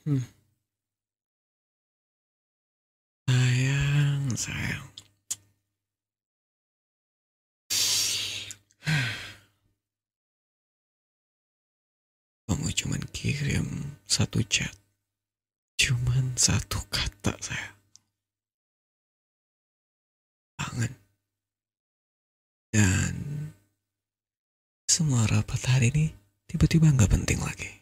Hmm, sayang, sayang. Kamu cuman kirim satu chat, cuman satu kata saya. Kangen. Dan semua rapat hari ini tiba-tiba nggak penting lagi.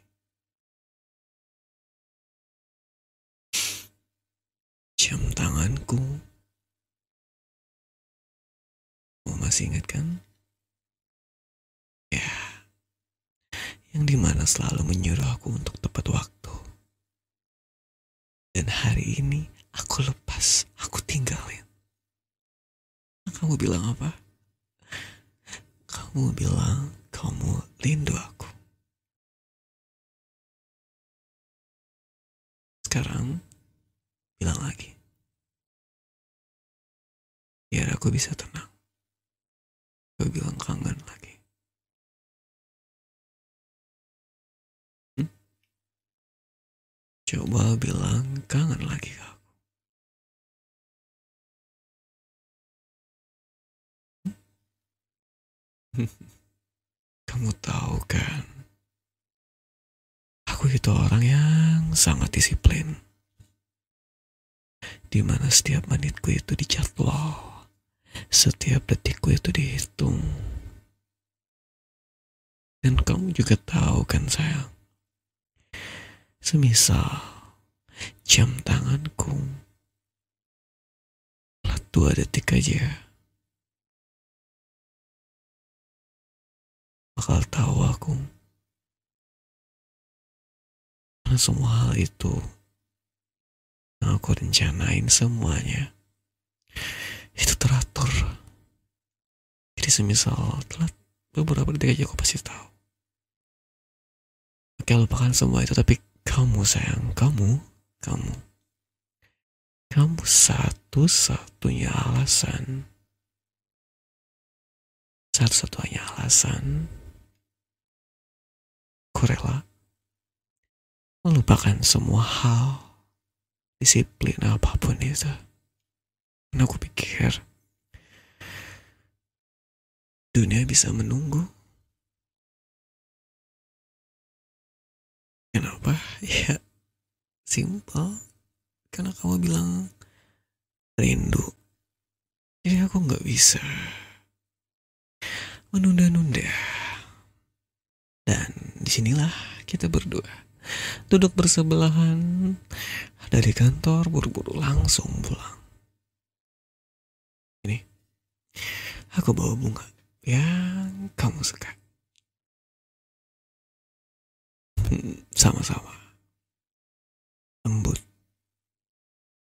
Jam tanganku, kamu masih ingat kan? Ya, yang dimana selalu menyuruh aku untuk tepat waktu. Dan hari ini aku lepas, aku tinggalin. Kamu bilang apa? Kamu bilang kamu rindu aku. Sekarang bilang lagi, biar aku bisa tenang. Aku bilang kangen lagi. Hmm? Coba bilang kangen lagi ke aku. Kamu tahu kan, aku itu orang yang sangat disiplin. Dimana setiap menitku itu dijadwal, setiap detikku itu dihitung. Dan kamu juga tahu kan sayang, semisal jam tanganku telat 2 detik aja, bakal tahu aku. Karena semua hal itu yang aku rencanain semuanya itu teratur. Jadi semisal telat beberapa detik aja aku pasti tahu. Oke, lupakan semua itu, tapi kamu sayang, kamu, kamu satu-satunya alasan, satu-satunya alasan aku rela melupakan semua hal, disiplin apapun itu. Karena aku pikir dunia bisa menunggu. Kenapa? Ya, simpel. Karena kamu bilang rindu. Jadi aku nggak bisa menunda-nunda. Dan disinilah kita berdua duduk bersebelahan dari kantor, buru-buru langsung pulang. Ini aku bawa bunga yang kamu suka. Sama-sama lembut.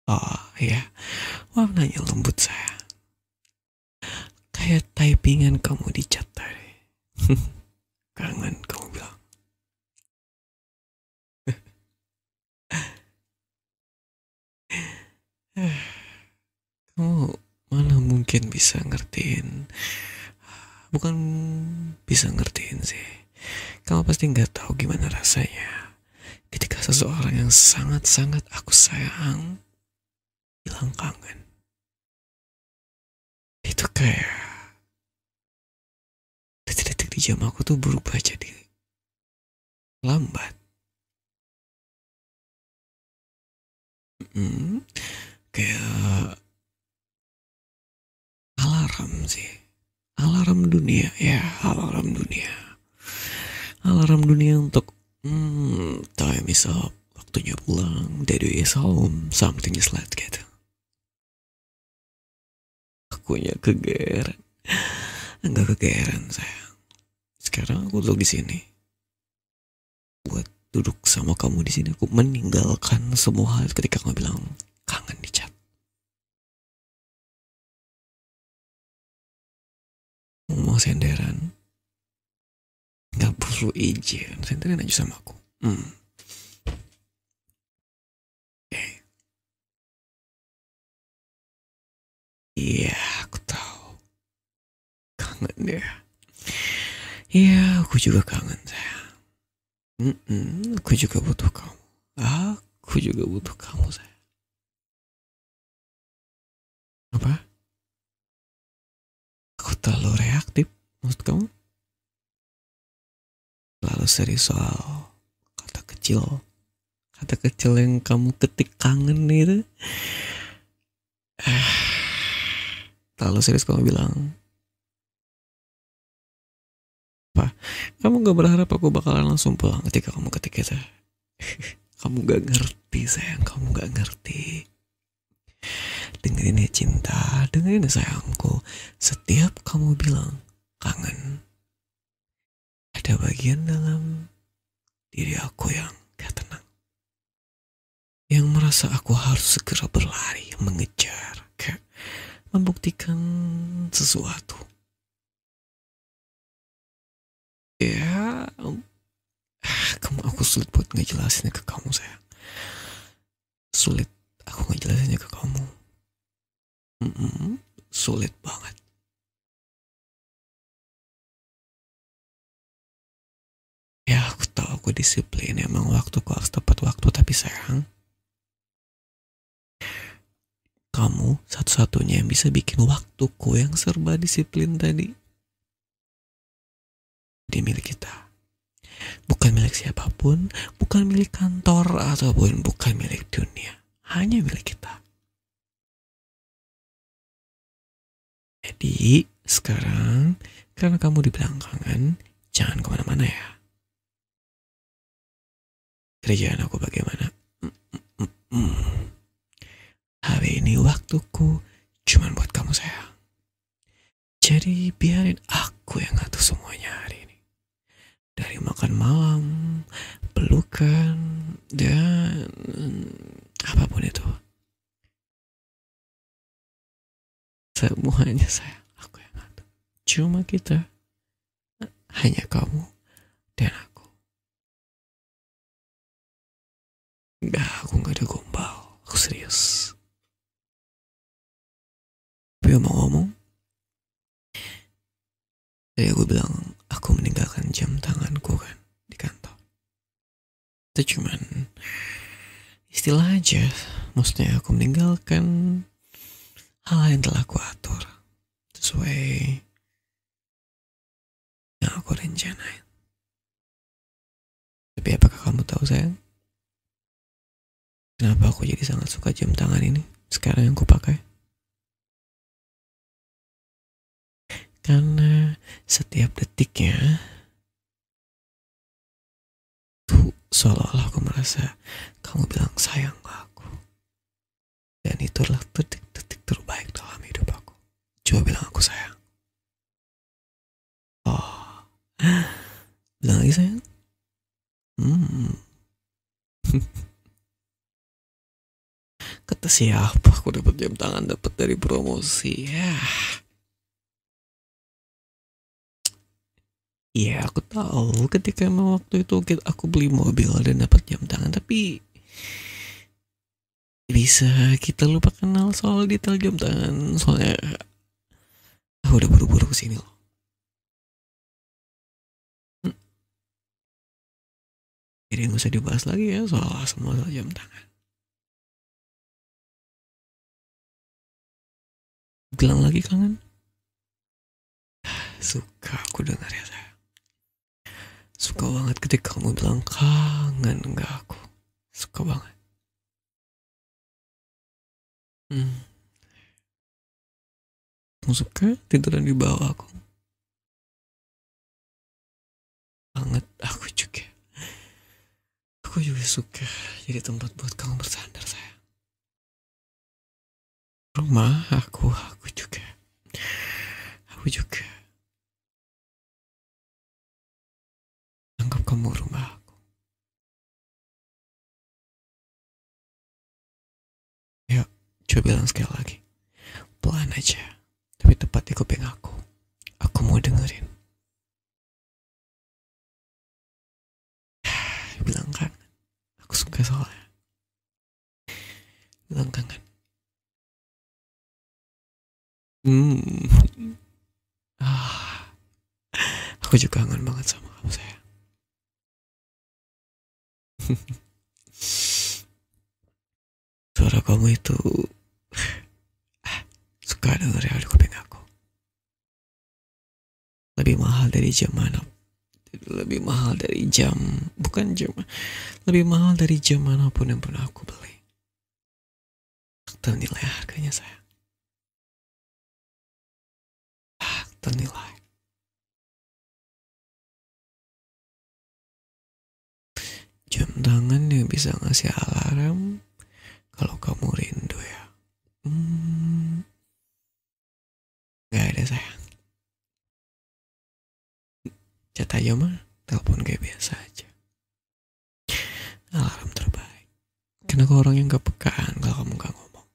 Oh ya, warnanya lembut saya. Kayak typingan kamu di chat tadi. Kangen kamu bilang. Kamu mana mungkin bisa ngertiin. Bukan bisa ngertiin sih. Kamu pasti nggak tahu gimana rasanya ketika seseorang yang sangat-sangat aku sayang bilang kangen. Itu kayak detik-detik di jam aku tuh berubah jadi lambat. Hmm, kayak alarm sih. Alarm dunia, ya alarm dunia. Alarm dunia untuk time is up, waktunya pulang, daddy is home, something is like gitu. Akunya kegeran, enggak kegeran sayang. Sekarang aku duduk di sini, buat duduk sama kamu di sini. Aku meninggalkan semua hal ketika kamu bilang kangen di chat. Mau senderan, nggak perlu izin, senderan aja sama aku. Okay. Iya, aku tahu. Kangen ya. Iya, aku juga kangen sayang. Aku juga butuh kamu. Aku juga butuh kamu, sayang. Apa? Aku terlalu reaktif, maksud kamu? Terlalu serius soal kata kecil. Kata kecil yang kamu ketik kangen itu. Terlalu serius kamu bilang. Apa? Kamu gak berharap aku bakalan langsung pulang ketika kamu ketik itu? Kamu gak ngerti, sayang. Kamu gak ngerti. Dengerin ya cinta, dengerin ya sayangku. Setiap kamu bilang kangen, ada bagian dalam diri aku yang gak tenang. Yang merasa aku harus segera berlari, mengejar, kayak membuktikan sesuatu. Ya, aku sulit buat ngejelasinnya ke kamu, sayang. Sulit aku ngejelasinnya ke kamu. Sulit banget. Ya, aku tahu aku disiplin, emang waktuku harus tepat waktu, tapi sayang, kamu satu-satunya yang bisa bikin waktuku yang serba disiplin tadi di milik kita. Bukan milik siapapun, bukan milik kantor, ataupun bukan milik dunia. Hanya milik kita. Jadi, sekarang, karena kamu dibilang kangen, jangan kemana-mana ya. Kerjaan aku bagaimana? Hari ini waktuku cuman buat kamu, sayang. Jadi biarin aku yang ngatur semuanya hari ini. Dari makan malam, pelukan, dan apapun itu. Semuanya, sayang, aku yang ngatur. Cuma kita, hanya kamu dan aku. Aku gak ada gombal. Aku serius. Tapi ngomong-ngomong, tadi aku bilang aku meninggalkan jam tanganku kan di kantor. Itu cuman istilah aja. Maksudnya aku meninggalkan hal yang telah aku atur sesuai yang aku rencanain. Tapi apakah kamu tahu, sayang, kenapa aku jadi sangat suka jam tangan ini sekarang yang aku pakai? Karena setiap detiknya tuh seolah-olah aku merasa kamu bilang sayang ke aku. Dan itulah detik-detik terbaik dalam hidup aku. Coba bilang aku sayang. Oh, bilang lagi sayang. Kata siapa aku dapat jam tangan dapat dari promosi ya. Iya, aku tahu ketika emang waktu itu aku beli mobil dan dapat jam tangan, tapi bisa kita lupa kenal soal detail jam tangan. Soalnya aku udah buru-buru kesini loh. Jadi nggak usah dibahas lagi ya soal jam tangan. Bilang lagi kangen. Suka aku dengar ya, saya. Suka banget ketika kamu bilang kangen nggak aku. Suka banget. Kamu suka tiduran di bawah aku? Banget, aku juga. Aku juga suka jadi tempat buat kamu bersandar, saya. Rumah aku juga. Aku juga. Anggap kamu rumah aku. Yuk, coba bilang sekali lagi. Pelan aja, tapi tepat di kuping aku. Aku mau dengerin. Bilang kangen. Aku suka soalnya. Bilang kangen. Aku juga kangen banget sama kamu, sayang. Suara kamu itu suka denger ya di kuping aku. Lebih mahal dari jam mana? Lebih mahal dari jam, bukan jam. Lebih mahal dari jam manapun yang pernah aku beli. Ternilai harganya sayang. Ternilai. Jam tangan yang bisa ngasih alarm kalau kamu rindu ya. Gak ada sayang. Chat aja mah, telepon kayak biasa aja. Alarm terbaik. Karena kau orang yang gak pekaan kalau kamu gak ngomong.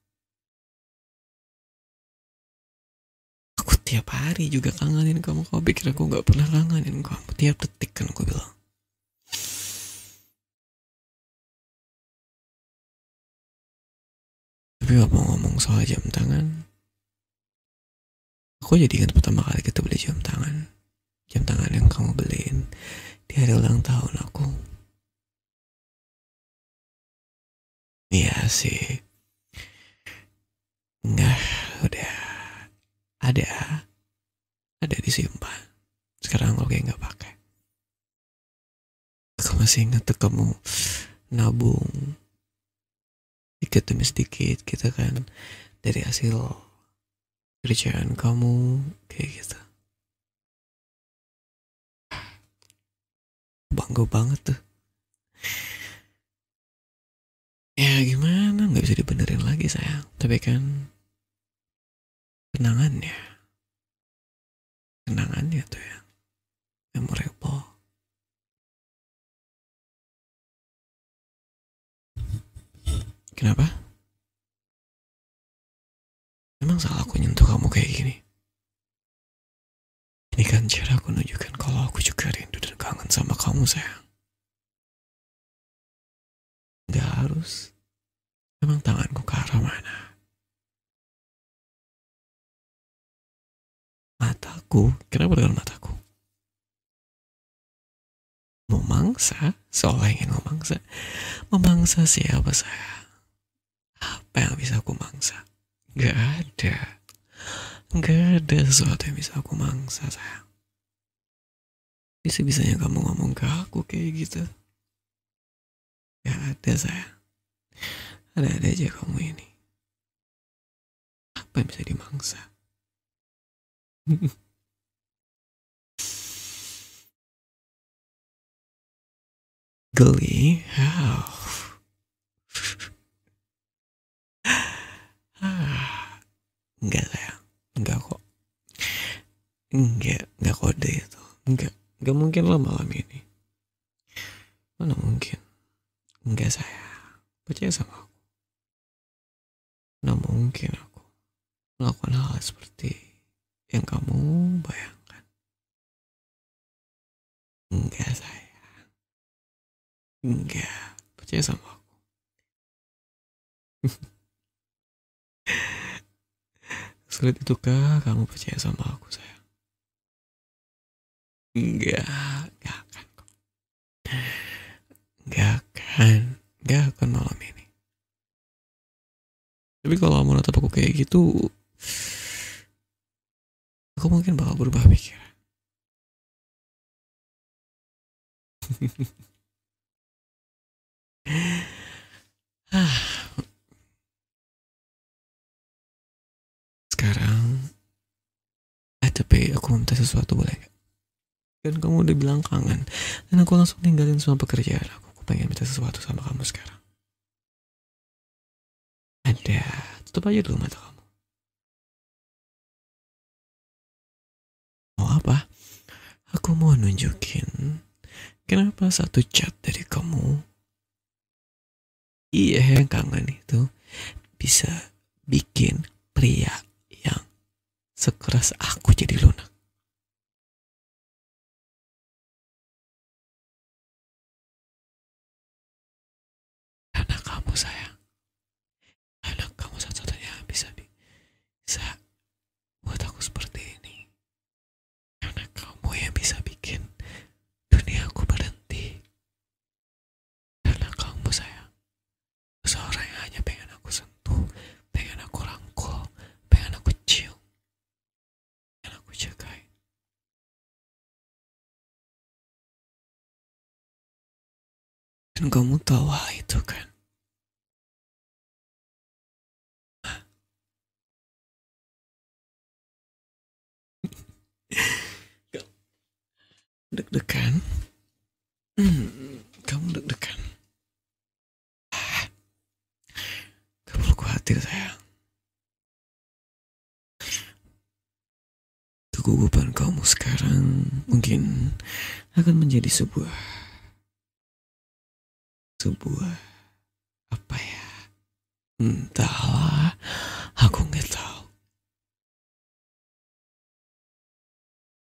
Aku tiap hari juga kangenin kamu. Kau pikir aku gak pernah kangenin kamu? Tiap detik kan aku bilang. Tapi gak mau ngomong soal jam tangan. Aku jadi ingat pertama kali kita beli jam tangan. Jam tangan yang kamu beliin di hari ulang tahun aku. Iya sih. Enggak, udah ada disimpan. Sekarang aku kayak nggak pakai. Aku masih ingat tuh kamu nabung sedikit demi sedikit gitu kan, dari hasil kerjaan kamu kayak gitu. Bangga banget tuh. Ya gimana, nggak bisa dibenerin lagi sayang. Tapi kan kenangannya tuh ya memorable. Kenapa? Emang salah aku nyentuh kamu kayak gini? Ini kan cara aku nunjukkan kalau aku juga rindu dan kangen sama kamu sayang. Gak harus. Emang tanganku ke arah mana? Mataku? Kenapa dengan mataku? Memangsa? Seolah ingin memangsa. Memangsa siapa sayang? Apa yang bisa aku mangsa? Gak ada. Gak ada sesuatu yang bisa aku mangsa sayang. Bisa-bisanya kamu ngomong ke aku kayak gitu. Gak ada sayang. Ada-ada aja kamu ini. Apa yang bisa dimangsa? Geli? How? Enggak sayang. Enggak kok. Enggak kode itu. Enggak mungkin lah malam ini. Mana mungkin? Enggak sayang. Percaya sama aku. Mana mungkin aku melakukan hal seperti yang kamu bayangkan. Enggak sayang. Enggak. Percaya sama aku. Sulit itukah kamu percaya sama aku sayang? Enggak akan kok. Enggak akan malam ini. Tapi kalau kamu natap aku kayak gitu, aku mungkin bakal berubah pikiran. Sekarang, tapi aku minta sesuatu boleh gak? Kan kamu udah bilang kangen, dan aku langsung tinggalin semua pekerjaan aku. Aku pengen minta sesuatu sama kamu sekarang. Ada, tutup aja dulu mata kamu. Mau apa? Aku mau nunjukin kenapa satu chat dari kamu, iya yang kangen itu, bisa bikin pria yang sekeras aku jadi lunak. Karena kamu sayang. Karena kamu satu-satunya yang bisa buat aku seperti ini. Karena kamu yang bisa bikin dunia aku berhenti. Karena kamu sayang. Seorang yang hanya pengen aku Dan kamu tahu hal itu kan? Deg-degan? Kamu deg-degan? Gak perlu khawatir sayang. Kegugupan kamu sekarang mungkin akan menjadi sebuah apa ya? Entahlah, aku nggak tahu.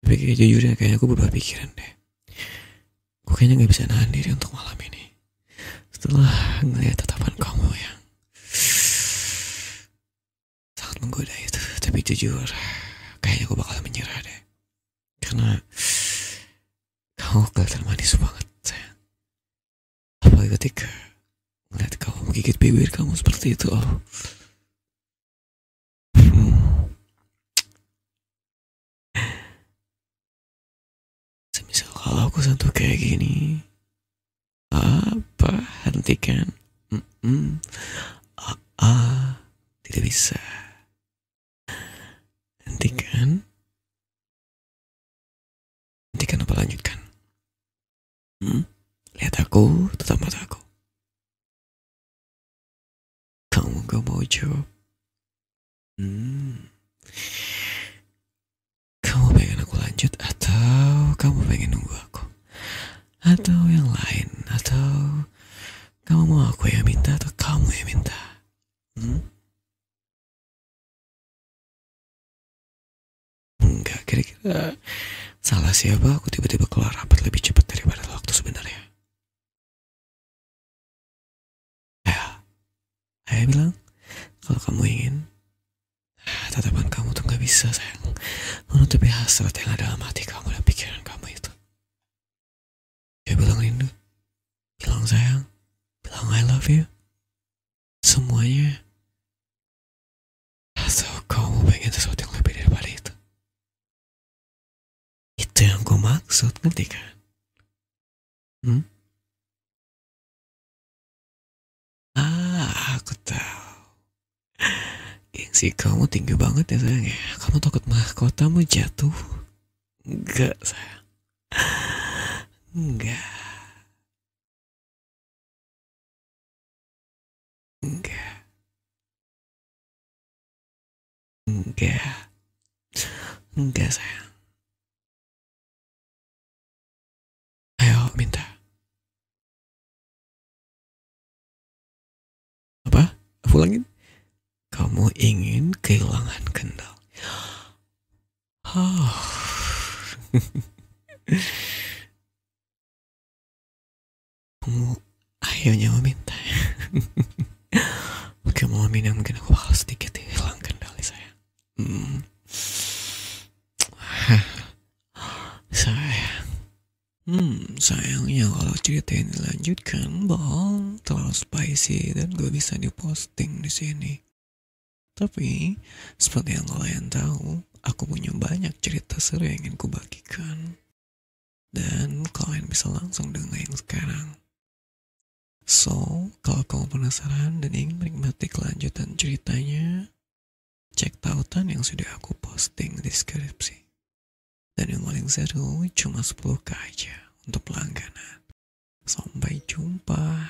Tapi jujurnya kayaknya aku berubah pikiran deh. Aku kayaknya nggak bisa nahan diri untuk malam ini. Setelah ngeliat tatapan kamu yang sangat menggoda itu. Tapi jujur, kayaknya aku bakal menyerah deh. Karena kamu kelihatan manis banget, sayang. Apalagi ketika ngeliat kamu menggigit bibir kamu seperti itu, oh. Semisal kalau aku sentuh kayak gini, apa hentikan? Tidak bisa. Hentikan. Hentikan apa lanjutkan? Lihat aku, tetap mataku. Kamu gak mau jawab? Kamu pengen aku lanjut atau kamu pengen nunggu aku? Atau yang lain? Atau kamu mau aku yang minta atau kamu yang minta? Enggak, kira-kira salah siapa aku tiba-tiba keluar rapat lebih cepat daripada waktu sebenarnya? Ayah bilang, kalau kamu ingin, tatapan kamu tuh gak bisa sayang menutupi hasrat yang ada dalam hati kamu dan pikiran kamu itu. Dia bilang rindu, bilang sayang, bilang I love you, semuanya. Atau kamu pengen sesuatu yang lebih daripada itu? Itu yang gue maksud, ngerti kan? Aku tahu. Gengsi kamu tinggi banget ya sayang ya. Kamu takut mahkotamu jatuh? Enggak sayang. Enggak. Enggak. Enggak. Enggak sayang. Ayo minta. Apa? Ulangin. Kamu ingin kehilangan kendal. Kamu ayo nyawa minta. Oke, mau minum mungkin aku bakal sedikit hilang kendali saya. Sayangnya kalau cerita ini dilanjutkan bakal terlalu spicy dan gak bisa diposting di sini. Tapi seperti yang kalian tahu, aku punya banyak cerita seru yang ingin kubagikan. Dan kalian bisa langsung dengerin sekarang. So, kalau kamu penasaran dan ingin menikmati kelanjutan ceritanya, cek tautan yang sudah aku posting di deskripsi. Dan yang paling seru cuma 10k aja untuk pelangganan. Sampai jumpa.